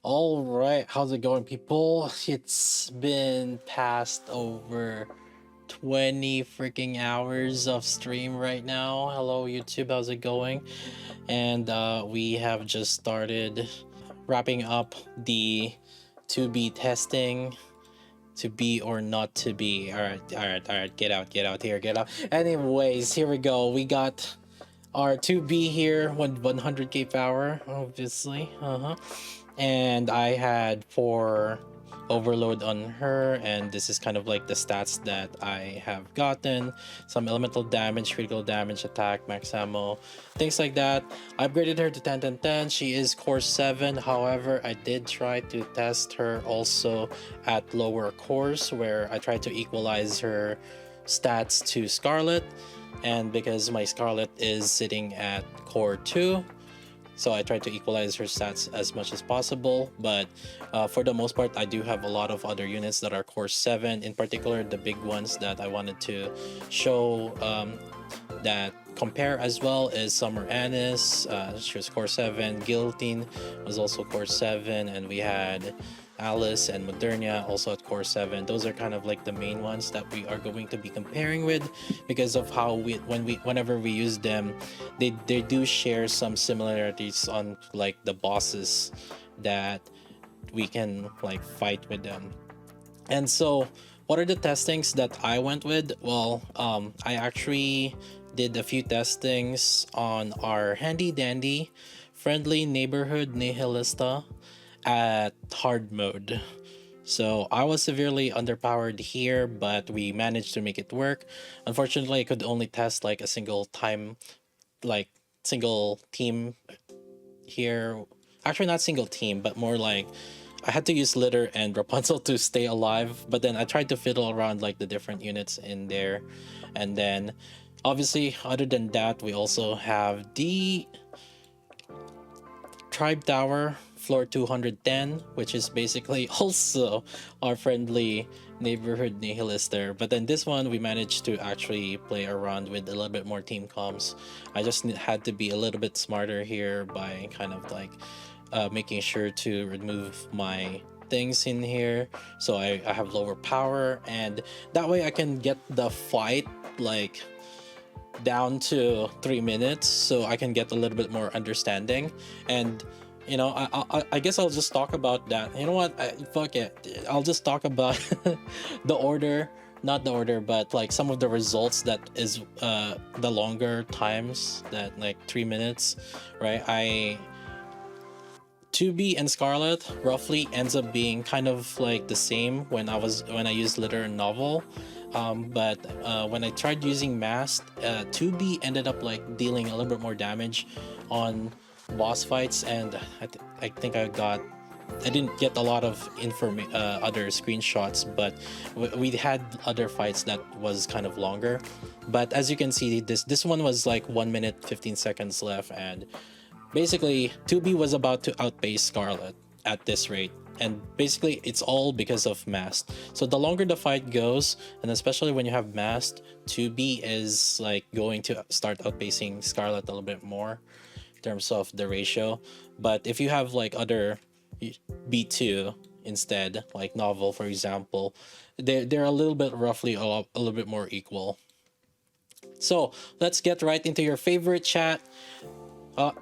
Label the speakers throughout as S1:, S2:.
S1: All right, how's it going, people? It's been past over 20 freaking hours of stream right now. Hello, YouTube, how's it going? And we have just started wrapping up the to be testing, to be or not to be. All right, get out here, get out. Anyways, here we go. We got our 2B here, 100k power, obviously. And I had 4 overload on her, and this is kind of like the stats that I have gotten. Some elemental damage, critical damage, attack, max ammo, things like that. I upgraded her to 10 10 10. She is core 7. However, I did try to test her also at lower cores, where I tried to equalize her stats to scarlet, and because my scarlet is sitting at core 2, so I tried to equalize her stats as much as possible. But for the most part, I do have a lot of other units that are core 7. In particular, the big ones that I wanted to show that compare as well is Summer Annis. She was core 7. Guillotine was also core 7. And we had Alice and Modernia also at core 7. Those are kind of like the main ones that we are going to be comparing with, because of how whenever we use them, they do share some similarities on like the bosses that we can like fight with them. And so what are the testings that I went with? Well, I actually did a few testings on our handy dandy friendly neighborhood nihilista at hard mode. So I was severely underpowered here, but we managed to make it work. Unfortunately, I could only test like a single time, like single team here. Actually, not single team, but more like I had to use Litter and Rapunzel to stay alive. But then I tried to fiddle around like the different units in there. And then obviously, other than that, we also have the Tribe Tower, floor 210, which is basically also our friendly neighborhood nihilist there. But then this one, we managed to actually play around with a little bit more team comms. I just had to be a little bit smarter here by kind of like making sure to remove my things in here, so I have lower power, and that way I can get the fight like down to 3 minutes, so I can get a little bit more understanding. And I guess I'll just talk about that. You know what, fuck it, I'll just talk about the order, not the order, but like some of the results that is the longer times, that like 3 minutes, right? 2B and Scarlet roughly ends up being kind of like the same when I used Litter and Novel. But when I tried using Mast, 2B ended up like dealing a little bit more damage on boss fights, and I think I didn't get a lot of other screenshots, but we had other fights that was kind of longer. But as you can see, this one was like 1 minute 15 seconds left, and basically 2B was about to outpace Scarlet at this rate. And basically it's all because of Mast. So the longer the fight goes, and especially when you have Mast, 2B is like going to start outpacing Scarlet a little bit more in terms of the ratio. But if you have like other B2 instead, like Novel for example, they're a little bit roughly a little bit more equal. So let's get right into your favorite chat.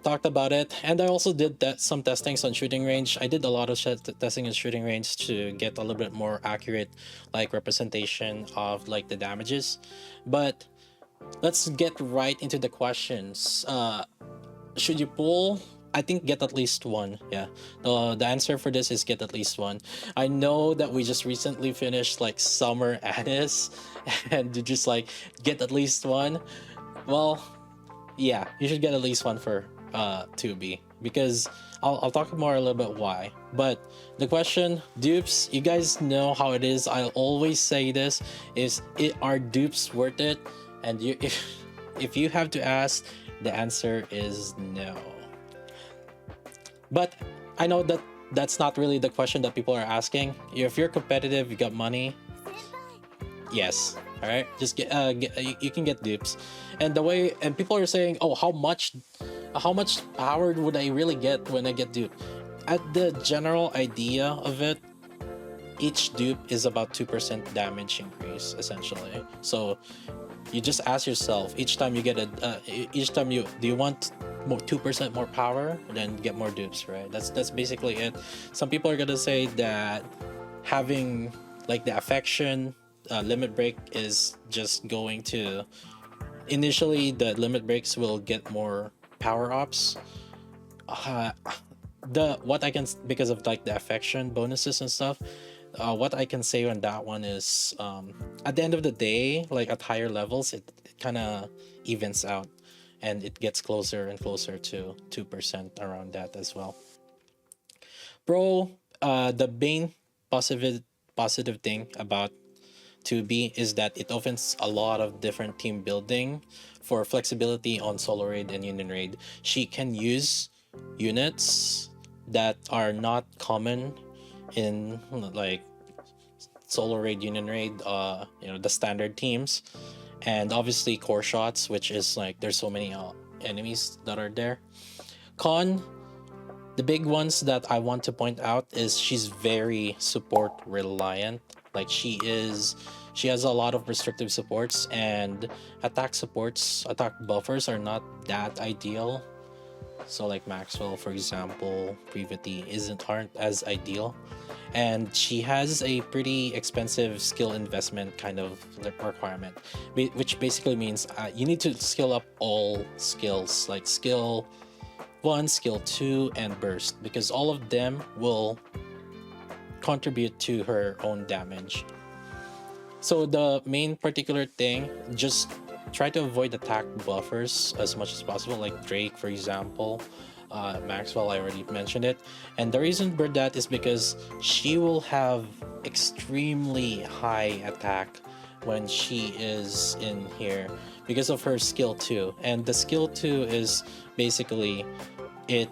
S1: Talked about it, and I also did some testings on shooting range. I did a lot of testing on shooting range to get a little bit more accurate like representation of like the damages. But let's get right into the questions. Should you pull? I think get at least one. Yeah, the answer for this is get at least one. I know that we just recently finished like Summer Addis and just like get at least one. Well, yeah, you should get at least one for 2B, because I'll talk more a little bit why. But the question, dupes, you guys know how it is. I'll always say this: are dupes worth it? And if you have to ask, the answer is no. But I know that that's not really the question that people are asking. If you're competitive, you got money, yes. All right, just you can get dupes. And the way, and people are saying, oh, how much power would I really get when I get dupe? At the general idea of it, each dupe is about 2% damage increase essentially. So you just ask yourself each time you get each time you do you want more 2% more power, then get more dupes, right? That's basically it. Some people are gonna say that having like the affection limit break is just going to initially the limit breaks will get more power ups. uh, the what I can, because of like the affection bonuses and stuff, what I can say on that one is, at the end of the day, like at higher levels, it kind of evens out, and it gets closer and closer to 2% around that as well. Bro, the main positive thing about 2B is that it opens a lot of different team building for flexibility on solo raid and union raid. She can use units that are not common in like solo raid, union raid, the standard teams, and obviously core shots, which is like there's so many enemies that are there. Con, the big ones that I want to point out is she's very support reliant. Like she has a lot of restrictive supports, and attack buffers are not that ideal. So like Maxwell, for example, previously aren't as ideal, and she has a pretty expensive skill investment kind of requirement, which basically means you need to skill up all skills, like skill 1, skill 2, and burst, because all of them will contribute to her own damage. So the main particular thing, just try to avoid attack buffers as much as possible, like Drake, for example. Maxwell, I already mentioned it. And the reason for that is because she will have extremely high attack when she is in here because of her skill 2. And the skill 2 is basically, it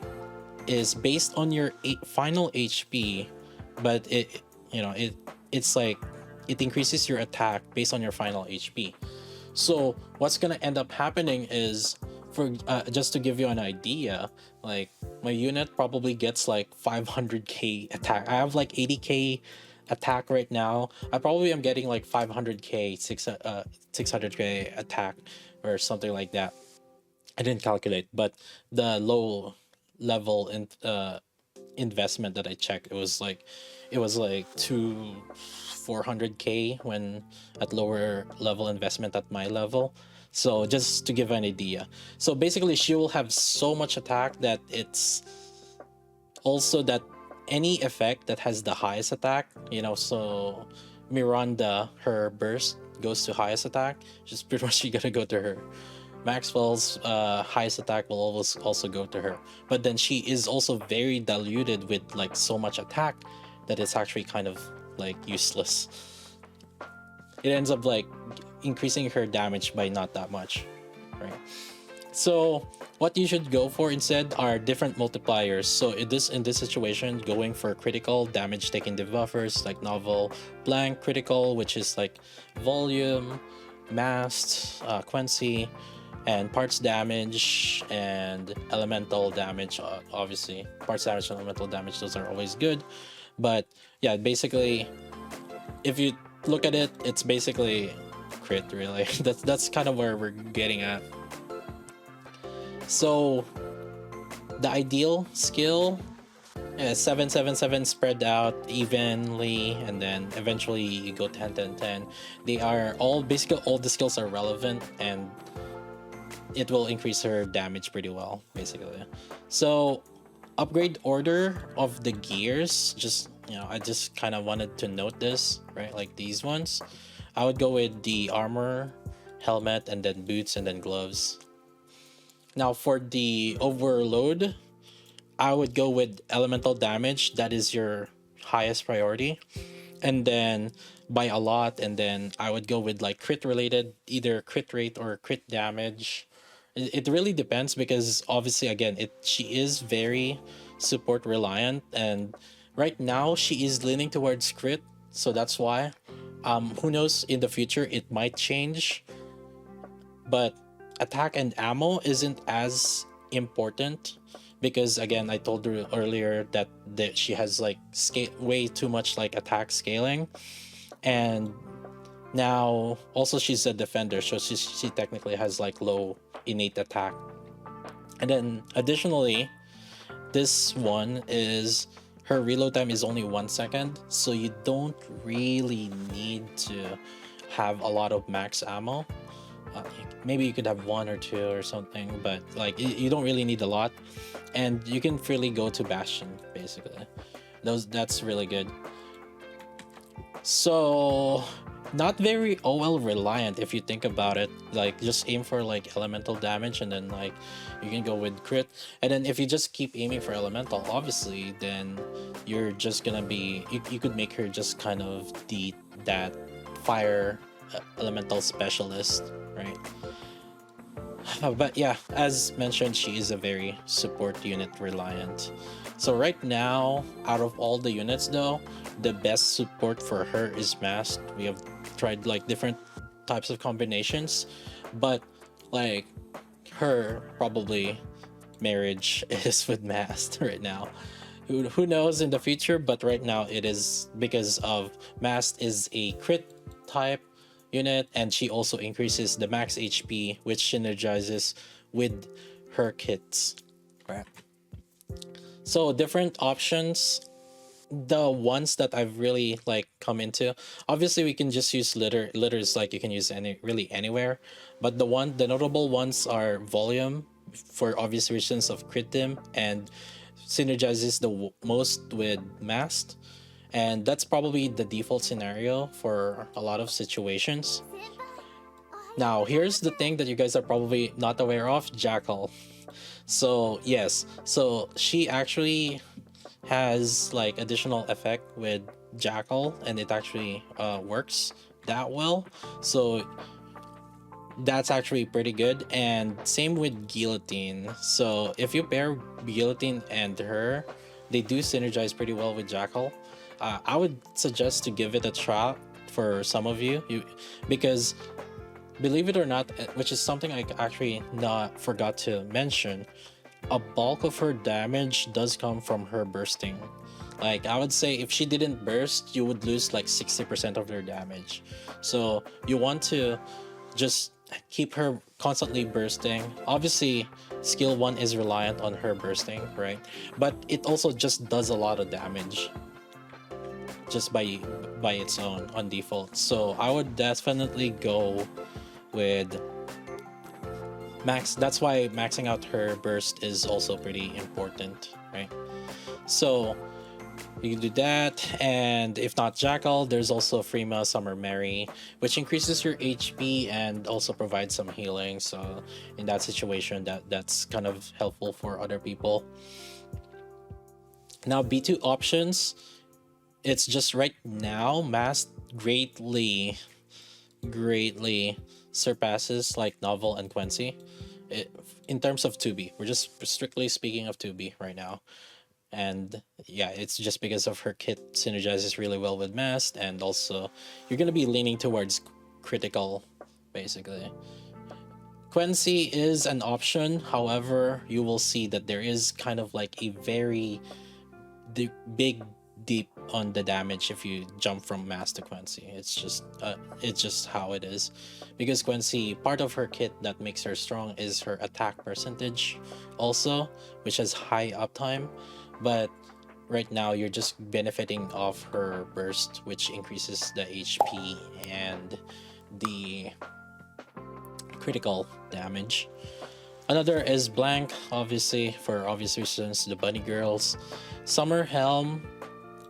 S1: is based on your final HP, but it's like it increases your attack based on your final HP. So what's gonna end up happening is, for just to give you an idea, like my unit probably gets like 500k attack. I have like 80k attack right now. I probably am getting like 500k 600k attack or something like that. I didn't calculate, but the low level investment that I checked, it was like 400k when at lower level investment at my level. So just to give an idea, so basically she will have so much attack that it's also that any effect that has the highest attack, so Miranda, her burst goes to highest attack, just pretty much you gotta go to her. Maxwell's highest attack will always also go to her, but then she is also very diluted with like so much attack that it's actually kind of like useless. It ends up like increasing her damage by not that much, right? So what you should go for instead are different multipliers. So in this situation, going for critical damage taking debuffers like novel blank critical, which is like volume, mass, Quincy, and parts damage and elemental damage. Obviously parts damage and elemental damage, those are always good. But yeah, basically if you look at it, it's basically crit really. That's kind of where we're getting at. So the ideal skill is 7 7 7 spread out evenly, and then eventually you go 10 10 10. They are all basically, all the skills are relevant, and it will increase her damage pretty well basically. So upgrade order of the gears, just I just kind of wanted to note this, right? Like these ones, I would go with the armor, helmet, and then boots, and then gloves. Now for the overload, I would go with elemental damage. That is your highest priority, and then by a lot. And then I would go with like crit related, either crit rate or crit damage. It really depends, because obviously again, she is very support reliant, and right now she is leaning towards crit, so that's why. Who knows, in the future it might change, but attack and ammo isn't as important because again I told her earlier that she has like way too much like attack scaling, and now also she's a defender, so she technically has like low innate attack. And then additionally, this one is her reload time is only 1 second, so you don't really need to have a lot of max ammo. Maybe you could have one or two or something, but like you don't really need a lot, and you can freely go to Bastion basically. That's really good. So not very OL reliant if you think about it. Like just aim for like elemental damage, and then like you can go with crit. And then if you just keep aiming for elemental, obviously then you're just gonna be you could make her just kind of that fire elemental specialist, right? But yeah, as mentioned, she is a very support unit reliant. So right now, out of all the units though, the best support for her is Masked. We have tried like different types of combinations, but like her probably marriage is with Masked right now. Who knows in the future, but right now it is because of Masked is a crit type unit, and she also increases the max HP, which synergizes with her kits, right? So different options, the ones that I've really like come into, obviously we can just use litter is like you can use really anywhere, but the notable ones are volume for obvious reasons of crit dim, and synergizes the most with Masked, and that's probably the default scenario for a lot of situations. Now here's the thing that you guys are probably not aware of: Jackal. So yes, so she actually has like additional effect with Jackal, and it actually works that well. So that's actually pretty good. And same with Guillotine. So if you pair Guillotine and her, they do synergize pretty well with Jackal. I would suggest to give it a try for some of because believe it or not, which is something I actually not forgot to mention, a bulk of her damage does come from her bursting. Like I would say if she didn't burst, you would lose like 60% of her damage. So you want to just keep her constantly bursting. Obviously, skill 1 is reliant on her bursting, right? But it also just does a lot of damage just by its own on default. So I would definitely go with max. That's why maxing out her burst is also pretty important, right? So you can do that, and if not Jackal, there's also Freema Summer Mary, which increases your HP and also provides some healing. So in that situation, that's kind of helpful for other people. Now B2 options, it's just right now Masked greatly surpasses like Novel and Quincy in terms of 2B. We're just strictly speaking of 2B right now. And yeah, it's just because of her kit synergizes really well with Masked, and also you're gonna be leaning towards critical basically. Quincy is an option, however you will see that there is kind of like a very big deep on the damage if you jump from Masked to Quincy. It's just how it is, because Quincy, part of her kit that makes her strong is her attack percentage also, which has high uptime, but right now you're just benefiting off her burst, which increases the HP and the critical damage. Another is Blank, obviously for obvious reasons, the bunny girls. Summer Helm,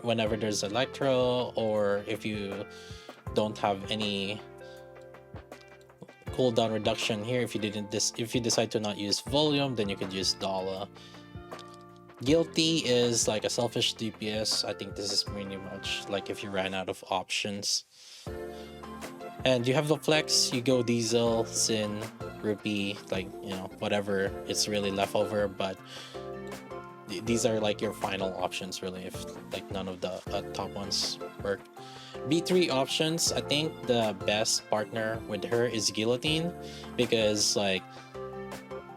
S1: whenever there's Electro, or if you don't have any cooldown reduction here, if you decide to not use volume, then you could use Dala. Guilty is like a selfish DPS. I think this is pretty much like if you ran out of options. And you have the flex, you go Diesel, Sin, Rupee, like, you know, whatever it's really left over, but these are like your final options really if like none of the top ones work. B3 options, I think the best partner with her is Guillotine, because like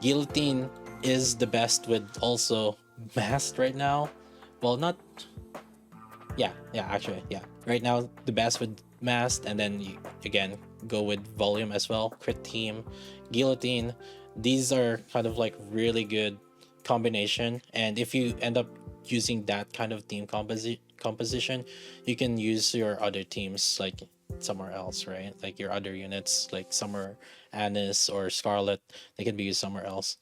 S1: Guillotine is the best with also masked right now. Well, not, yeah, actually, yeah. Right now, the best with masked, and then you again go with volume as well. Crit team, guillotine. These are kind of like really good combination, and if you end up using that kind of team composition, you can use your other teams like somewhere else, right? Like your other units, like Summer, Anis, or Scarlet, they can be used somewhere else,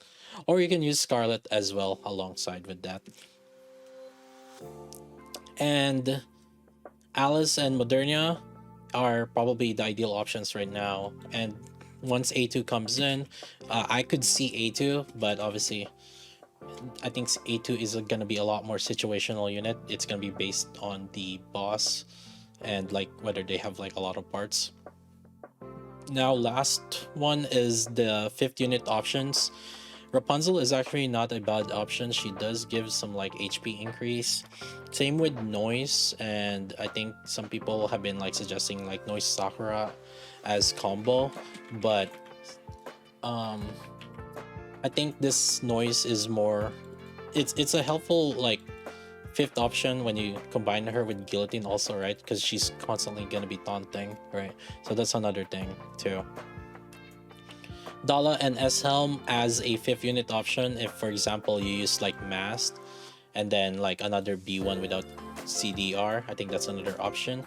S1: or you can use Scarlet as well alongside with that. And Alice and Modernia are probably the ideal options right now. And once A2 comes in, I could see A2, but obviously, I think A2 is going to be a lot more situational unit. It's going to be based on the boss and like whether they have like a lot of parts. Now, last one is the fifth unit options. Rapunzel is actually not a bad option. She does give some like HP increase. Same with Noise, and I think some people have been like suggesting like Noise Sakura as combo, but um I think this Noise is more, it's a helpful like fifth option when you combine her with Guillotine also, right? Because she's constantly gonna be taunting, right? So that's another thing too. Dala and S Helm as a fifth unit option if, for example, you use like Mast and then like another B1 without CDR. I think that's another option,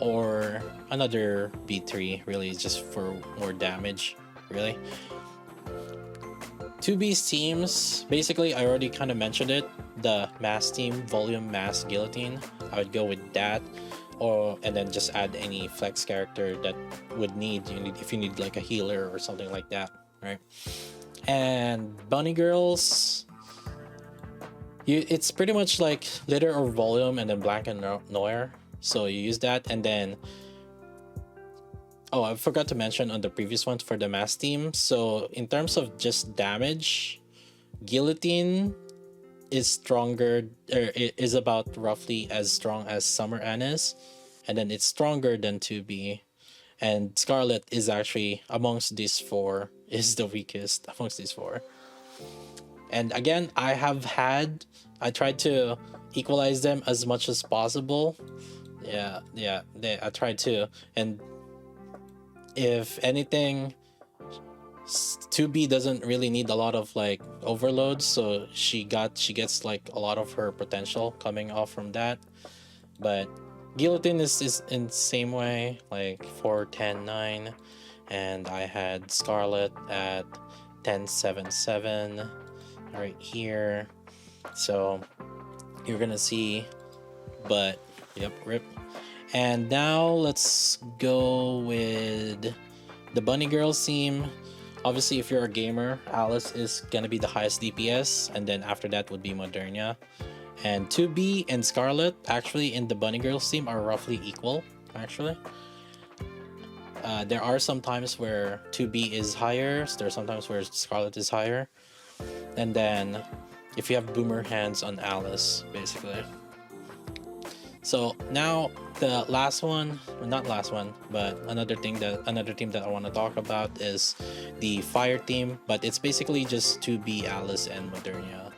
S1: or another B3 really just for more damage, really. 2B's teams, basically I already kind of mentioned it. The mass team, volume, mass, guillotine, I would go with that, or and then just add any flex character that would need, you need if you need like a healer or something like that, right? And bunny girls, it's pretty much like litter or volume and then blank and noir, so you use that. And then, oh, I forgot to mention on the previous one for the mass team, so in terms of just damage, guillotine is stronger, or it is about roughly as strong as Summer Anise, and then it's stronger than 2B. And Scarlet is actually amongst these four is the weakest amongst these four. And again, I tried to equalize them as much as possible. I tried to, and if anything, 2B doesn't really need a lot of like overloads, so she gets like a lot of her potential coming off from that. But guillotine is in the same way, like 4 10 9, and I had Scarlet at 10 7 7 right here, so you're gonna see. But yep, rip. And now let's go with the bunny girls team. Obviously, if you're a gamer, Alice is gonna be the highest DPS, and then after that would be Modernia. And 2B and Scarlet actually in the bunny girls team are roughly equal, actually. There are some times where 2B is higher, so there are sometimes where Scarlet is higher. And then if you have boomer hands on Alice, basically. So now the last one, not last one, but another team that I want to talk about is the fire team, but it's basically just 2B, Alice, and Modernia.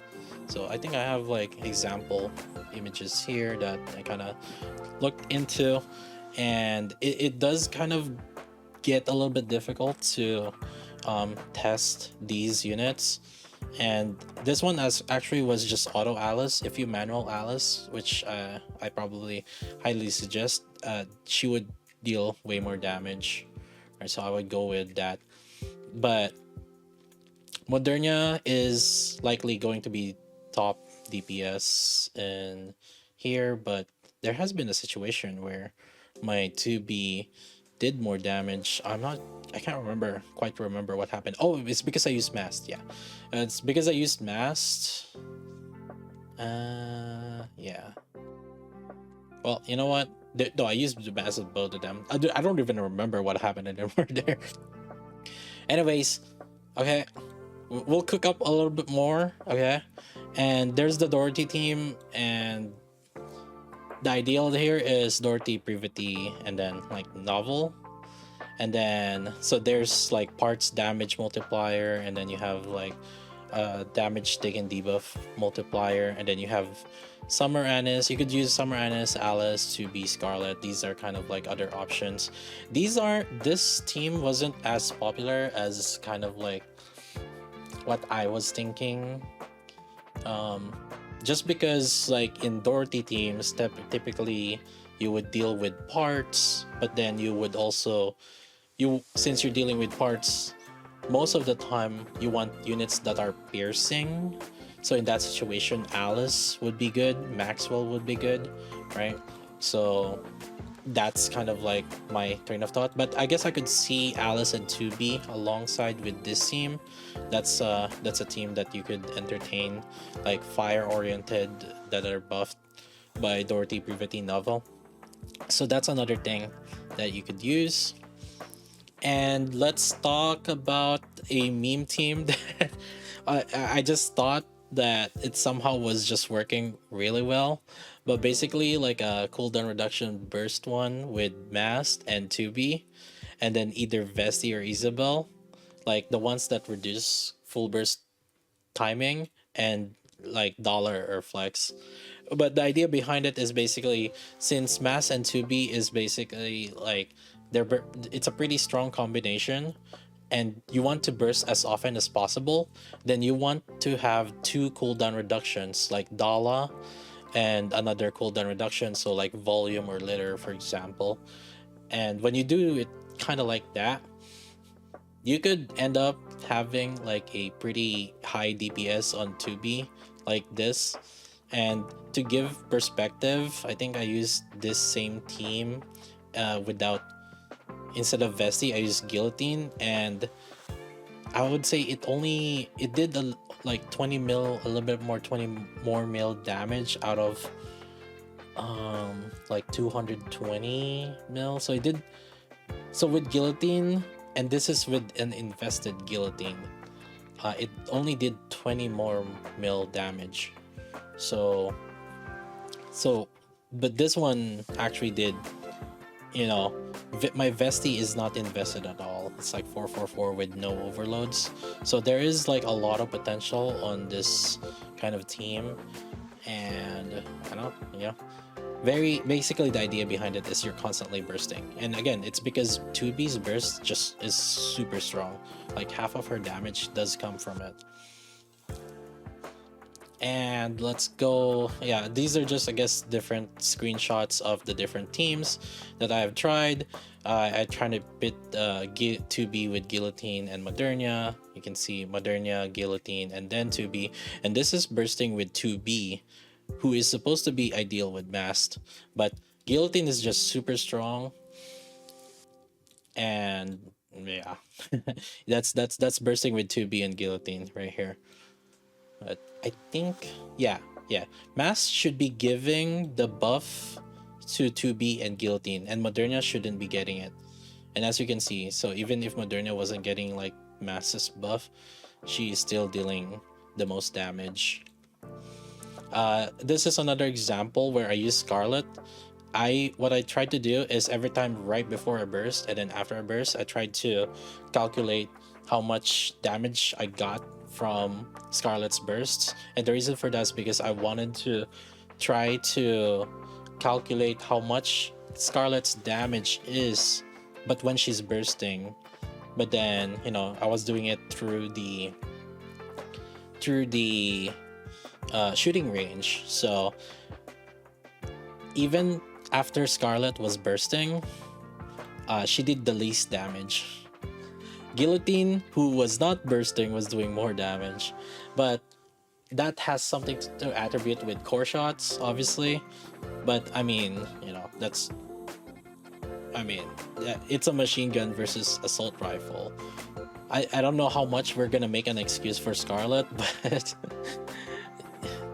S1: So I think I have like example images here that I kind of looked into, and it does kind of get a little bit difficult to test these units. And this one actually was just auto Alice. If you manual Alice, which I probably highly suggest, she would deal way more damage, right? So I would go with that. But Modernia is likely going to be top DPS in here, but there has been a situation where my 2B did more damage. I can't quite remember what happened. Oh, it's because I used Mast. Yeah, it's because I used Mast. Yeah. Well, you know what? No, I used the Mast of both of them. I don't even remember what happened anymore there. Anyways, okay, we'll cook up a little bit more. Okay, and there's the Dorothy team, and the ideal here is Dorothy, Privity, and then like Novel. And then so there's like parts damage multiplier, and then you have like damage taken debuff multiplier, and then you have Summer Anise. You could use Summer Anise, Alice to be Scarlet. These are kind of like other options. This team wasn't as popular as kind of like what I was thinking. Um, just because like in Dorothy teams, typically you would deal with parts, but then you would also since you're dealing with parts, most of the time you want units that are piercing. So in that situation, Alice would be good, Maxwell would be good, right? So that's kind of like my train of thought. But I guess I could see Alice and 2B alongside with this team. That's a team that you could entertain, like fire oriented that are buffed by Dorothy Privity novel. So that's another thing that you could use. And let's talk about a meme team that I just thought that it somehow was just working really well. But basically, like a cooldown reduction burst one with Mast and 2B, and then either Vesti or Isabel, like the ones that reduce full burst timing and like dollar or flex. But the idea behind it is basically since Mass and 2B is basically like it's a pretty strong combination, and you want to burst as often as possible, then you want to have two cooldown reductions like Dala and another cooldown reduction, so like volume or litter for example. And when you do it kind of like that, you could end up having like a pretty high DPS on 2B like this. And to give perspective, I think I used this same team without instead of Vesti, I used Guillotine, and I would say it did like 20 mil, a little bit more, 20 more mil damage out of like 220 mil. So it did, so with Guillotine, and this is with an invested Guillotine, it only did 20 more mil damage. So but this one actually did, you know, my Vesti is not invested at all. It's like 444 with no overloads. So there is like a lot of potential on this kind of team. And I don't know, you know, very basically the idea behind it is you're constantly bursting. And again, it's because 2B's burst just is super strong. Like half of her damage does come from it. And let's go. Yeah, these are just, I guess, different screenshots of the different teams that I have tried. I tried to pit 2B with Guillotine and Modernia. You can see Modernia, Guillotine, and then 2B. And this is bursting with 2B, who is supposed to be ideal with Mast. But Guillotine is just super strong. And yeah, that's bursting with 2B and Guillotine right here. But I think, yeah. Mask should be giving the buff to 2B and Guillotine, and Modernia shouldn't be getting it. And as you can see, so even if Modernia wasn't getting like Mask's buff, she is still dealing the most damage. This is another example where I use Scarlet. What I tried to do is every time right before a burst and then after a burst, I tried to calculate how much damage I got from Scarlet's bursts. And the reason for that is because I wanted to try to calculate how much Scarlet's damage is, but when she's bursting. But then, you know, I was doing it through the shooting range. So even after Scarlet was bursting, she did the least damage. Guillotine, who was not bursting, was doing more damage, but that has something to attribute with core shots, obviously. But I mean, you know, it's a machine gun versus assault rifle. I don't know how much we're gonna make an excuse for Scarlet, but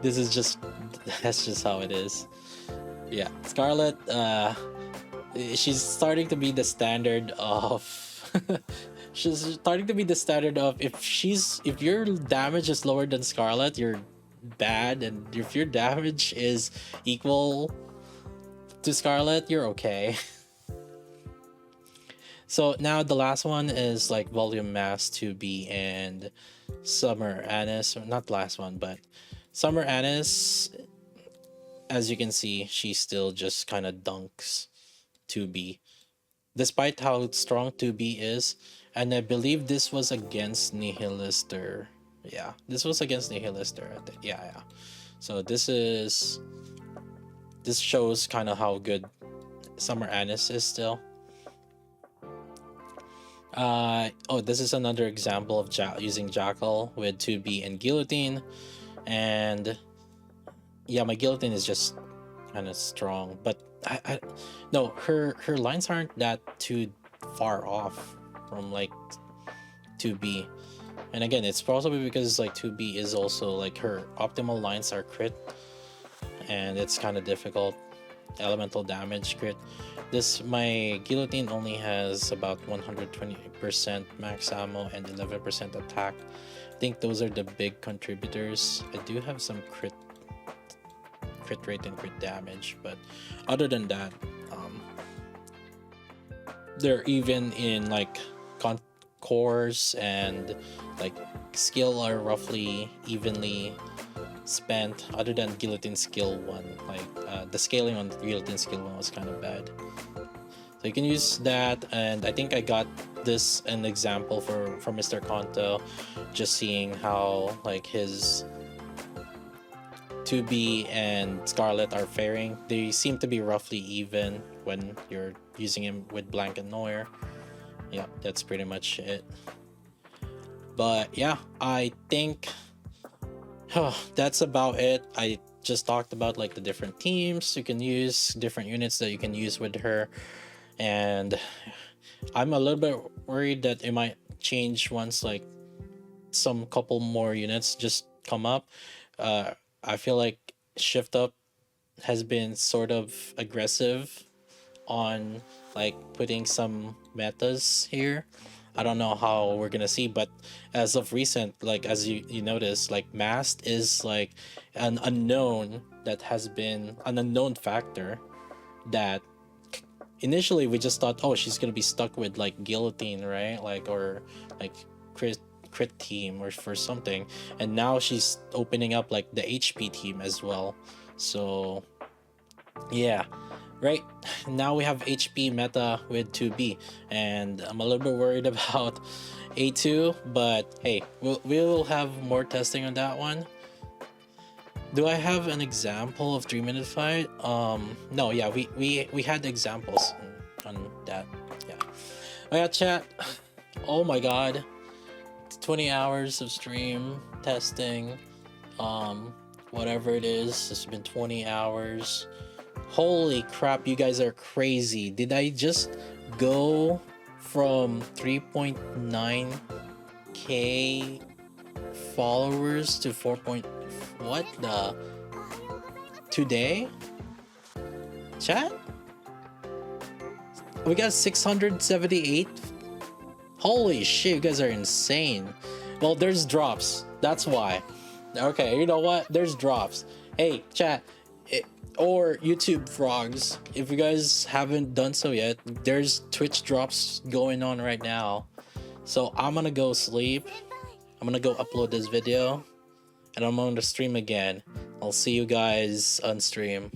S1: that's just how it is. Yeah, Scarlet, she's starting to be the standard of she's starting to be the standard of if your damage is lower than Scarlet, you're bad, and if your damage is equal to Scarlet, you're okay. So now the last one is like Volume Mass 2B and Summer Anise. Not the last one, but Summer Anise, as you can see, she still just kind of dunks 2B. Despite how strong 2B is, and I believe this was against Nihilister. Yeah, this was against Nihilister. Yeah. So this shows kind of how good Summer Anise is still. Oh, this is another example of using Jackal with 2B and Guillotine. And yeah, my Guillotine is just kind of strong, but no, her lines aren't that too far off from like 2B. And again, it's possibly because like 2B is also like her optimal lines are crit, and it's kind of difficult. Elemental damage crit. My Guillotine only has about 120% max ammo and 11% attack. I think those are the big contributors. I do have some crit rate and crit damage, but other than that, they're even in like cores and like skill are roughly evenly spent, other than Guillotine skill 1. Like the scaling on Guillotine skill 1 was kind of bad, so you can use that. And I think I got this an example for Mr. Konto, just seeing how like his 2B and Scarlet are faring. They seem to be roughly even when you're using him with Blank and Noir. Yeah, that's pretty much it. But yeah, I think that's about it. I just talked about like the different teams you can use, different units that you can use with her, and I'm a little bit worried that it might change once like some couple more units just come up. I feel like Shift Up has been sort of aggressive on like putting some metas here. I don't know how we're gonna see, but as of recent, like as you notice, like Mast is like an unknown that has been an unknown factor that initially we just thought, oh, she's gonna be stuck with like Guillotine, right? Like, or like crit team or for something, and now she's opening up like the HP team as well. So yeah, right now we have HP meta with 2B, and I'm a little bit worried about A2, but hey, we'll have more testing on that one. Do I have an example of 3-minute fight? No, yeah, we had examples on that. Yeah. Oh yeah, chat. Oh my god. 20 hours of stream testing, whatever it is, it's been 20 hours. Holy crap, you guys are crazy. Did I just go from 3.9k followers to 4. What the? Today? Chat? We got 678. Holy shit, you guys are insane. Well, there's drops. That's why. Okay, you know what? There's drops. Hey, chat. Or YouTube frogs. If you guys haven't done so yet, there's Twitch drops going on right now. So I'm gonna go sleep. I'm gonna go upload this video. And I'm gonna stream again. I'll see you guys on stream.